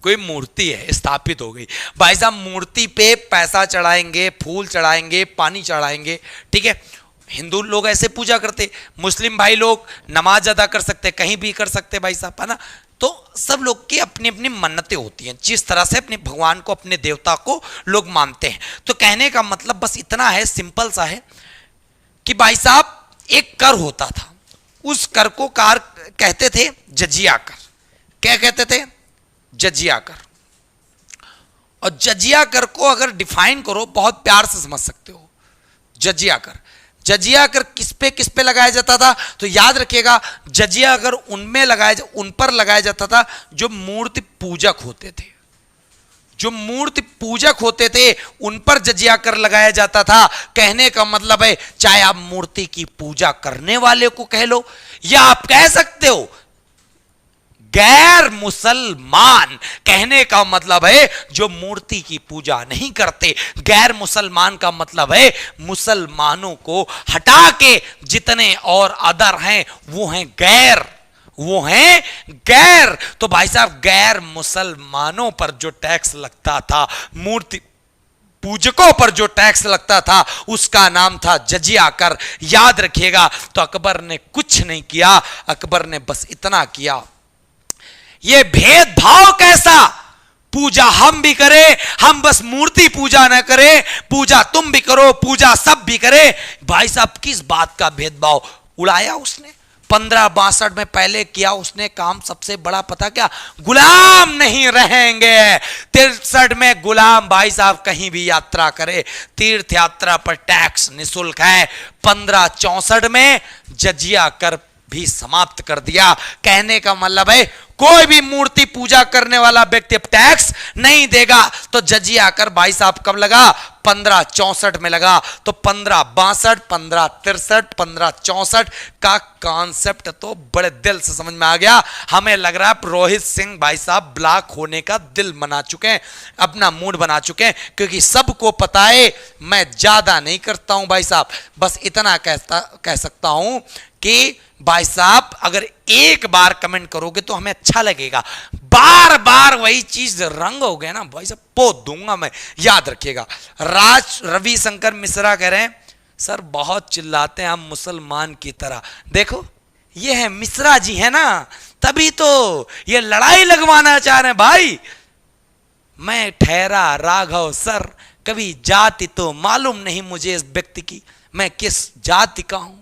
कोई मूर्ति है स्थापित हो गई, भाई साहब मूर्ति पे पैसा चढ़ाएंगे, फूल चढ़ाएंगे, पानी चढ़ाएंगे, ठीक है। हिंदू लोग ऐसे पूजा करते, मुस्लिम भाई लोग नमाज अदा कर सकते, कहीं भी कर सकते भाई साहब, है ना। तो सब लोग की अपनी अपनी मन्नतें होती हैं, जिस तरह से अपने भगवान को अपने देवता को लोग मानते हैं। तो कहने का मतलब बस इतना है, सिंपल सा है कि भाई साहब एक कर होता था, उस कर को कार कहते थे जजिया कर। क्या कहते थे, जजिया कर। और जजिया कर को अगर डिफाइन करो बहुत प्यार से समझ सकते हो। जजिया कर, जजिया कर किस पे लगाया जाता था, तो याद रखिएगा जजिया कर उन पर लगाया जाता था जो मूर्ति पूजक होते थे। जो मूर्ति पूजक होते थे उन पर जजिया कर लगाया जाता था। कहने का मतलब है चाहे आप मूर्ति की पूजा करने वाले को कह लो, या आप कह सकते हो गैर मुसलमान। कहने का मतलब है जो मूर्ति की पूजा नहीं करते। गैर मुसलमान का मतलब है मुसलमानों को हटा के जितने और अदर हैं वो हैं गैर, वो हैं गैर। तो भाई साहब गैर मुसलमानों पर जो टैक्स लगता था, मूर्ति पूजकों पर जो टैक्स लगता था, उसका नाम था जजिया कर। याद रखिएगा। तो अकबर ने कुछ नहीं किया, अकबर ने बस इतना किया, ये भेदभाव कैसा, पूजा हम भी करें, हम बस मूर्ति पूजा ना करें, पूजा तुम भी करो, पूजा सब भी करें। भाई साहब किस बात का भेदभाव उड़ाया उसने। 1562 में पहले किया उसने काम सबसे बड़ा, पता क्या, गुलाम नहीं रहेंगे। 63 में गुलाम भाई साहब कहीं भी यात्रा करे, तीर्थ यात्रा पर टैक्स निःशुल्क है। 1564 में जजिया कर भी समाप्त कर दिया। कहने का मतलब है कोई भी मूर्ति पूजा करने वाला व्यक्ति अब टैक्स नहीं देगा। तो जजिया कर भाई साहब कब लगा, 1564 में लगा। तो 1562, 1563, 1564 का कॉन्सेप्ट तो बड़े दिल से समझ में आ गया। हमें लग रहा है रोहित सिंह भाई साहब ब्लॉक होने का दिल बना चुके हैं, अपना मूड बना चुके हैं, क्योंकि सबको पता है मैं ज्यादा नहीं करता हूं भाई साहब, बस इतना कह सकता हूं कि भाई साहब अगर एक बार कमेंट करोगे तो हमें अच्छा लगेगा, बार बार वही चीज रंग हो गया ना भाई साहब पोत दूंगा मैं। याद रखिएगा। रविशंकर मिश्रा कह रहे हैं सर बहुत चिल्लाते हैं हम मुसलमान की तरह। देखो ये है मिश्रा जी है ना, तभी तो ये लड़ाई लगवाना चाह रहे हैं भाई। मैं ठहरा राघव सर, कभी जाति तो मालूम नहीं मुझे इस व्यक्ति की, मैं किस जाति का हूं।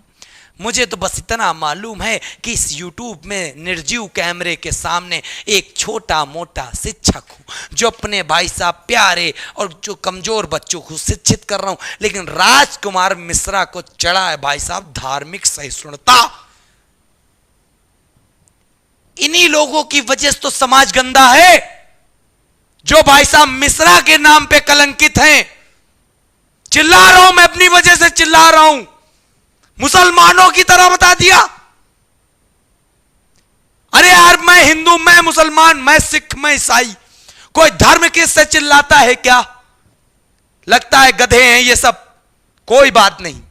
मुझे तो बस इतना मालूम है कि इस YouTube में निर्जीव कैमरे के सामने एक छोटा मोटा शिक्षक हूं जो अपने भाई साहब प्यारे और जो कमजोर बच्चों को शिक्षित कर रहा हूं। लेकिन राजकुमार मिश्रा को चढ़ा है भाई साहब धार्मिक सहिष्णुता। इन्हीं लोगों की वजह से तो समाज गंदा है, जो भाई साहब मिश्रा के नाम पे कलंकित हैं। चिल्ला रहा हूं मैं, अपनी वजह से चिल्ला रहा हूं। मुसलमानों की तरह बता दिया। अरे यार मैं हिंदू, मैं मुसलमान, मैं सिख, मैं ईसाई, कोई धर्म किससे चिल्लाता है क्या? लगता है गधे हैं ये सब, कोई बात नहीं।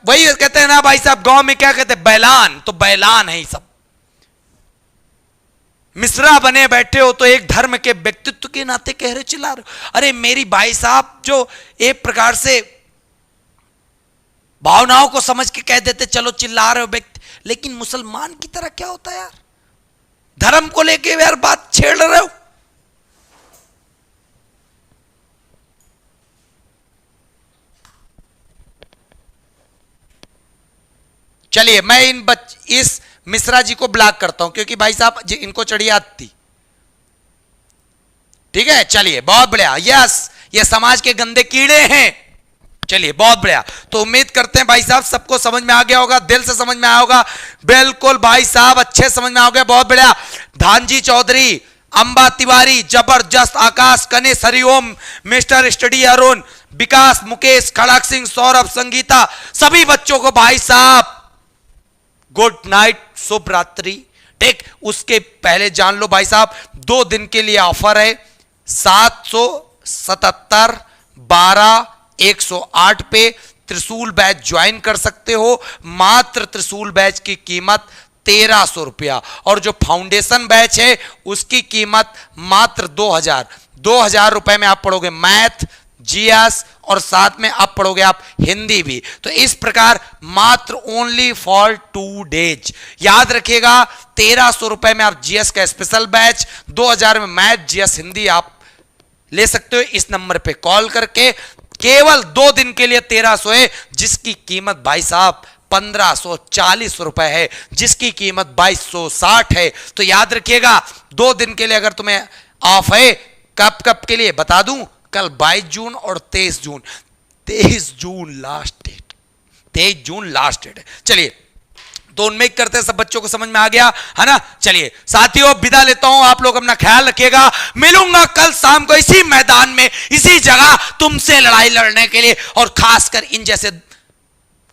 वही कहते हैं ना भाई साहब, गांव में क्या कहते हैं, बैलान, तो बैलान है ये सब। मिश्रा बने बैठे हो तो एक धर्म के व्यक्तित्व के नाते कह रहे, चिल्ला रहे हो। अरे मेरी भाई साहब, जो एक प्रकार से भावनाओं को समझ के कह देते चलो चिल्ला रहे हो व्यक्ति, लेकिन मुसलमान की तरह क्या होता है यार, धर्म को लेके यार बात छेड़ रहे हो। चलिए मैं इस मिश्रा जी को ब्लॉक करता हूं, क्योंकि भाई साहब इनको चढ़ियात थी। ठीक है, चलिए बहुत बढ़िया। यस, ये समाज के गंदे कीड़े हैं। चलिए बहुत बढ़िया। तो उम्मीद करते हैं भाई साहब सबको समझ में आ गया होगा, दिल से समझ में आया होगा। बिल्कुल भाई साहब, अच्छे समझ में आ गया, बहुत बढ़िया। धानजी चौधरी, अंबा तिवारी, जबरदस्त, आकाश कनेश, हरिओम, मिस्टर स्टडी अरुण, विकास, मुकेश, खड़क सिंह, सौरभ, संगीता, सभी बच्चों को भाई साहब गुड नाइट, शुभ रात्रि। ठीक, उसके पहले जान लो भाई साहब 2 दिन के लिए ऑफर है, 777 12 108 पे त्रिशूल बैच ज्वाइन कर सकते हो। मात्र त्रिशूल बैच की कीमत 1300 रुपया, और जो फाउंडेशन बैच है उसकी कीमत मात्र 2000 रुपए में आप पढ़ोगे मैथ, जीएस, और साथ में आप पढ़ोगे आप हिंदी भी। तो इस प्रकार मात्र ओनली फॉर 2 डेज। याद रखिएगा 1300 रुपए में आप जीएस का स्पेशल बैच, 2000 में मैथ, जीएस, हिंदी आप ले सकते हो। इस नंबर पे कॉल करके केवल 2 दिन के लिए 1300 है, जिसकी कीमत भाई साहब 1540 रुपए है, जिसकी कीमत 2260 है। तो याद रखिएगा 2 दिन के लिए अगर तुम्हें ऑफ है, कब के लिए बता दूं, कल 22 जून और 23 जून। 23 जून लास्ट डेट, 23 जून लास्ट डेट है। चलिए, तो उम्मीद करते हैं सब बच्चों को समझ में आ गया है ना। चलिए साथियों, विदा लेता हूं, आप लोग अपना ख्याल रखिएगा। मिलूंगा कल शाम को इसी मैदान में, इसी जगह, तुमसे लड़ाई लड़ने के लिए, और खासकर इन जैसे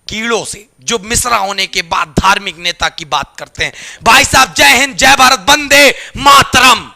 कीड़ों से जो मिश्रा होने के बाद धार्मिक नेता की बात करते हैं। भाई साहब, जय हिंद, जय भारत, वंदे मातरम।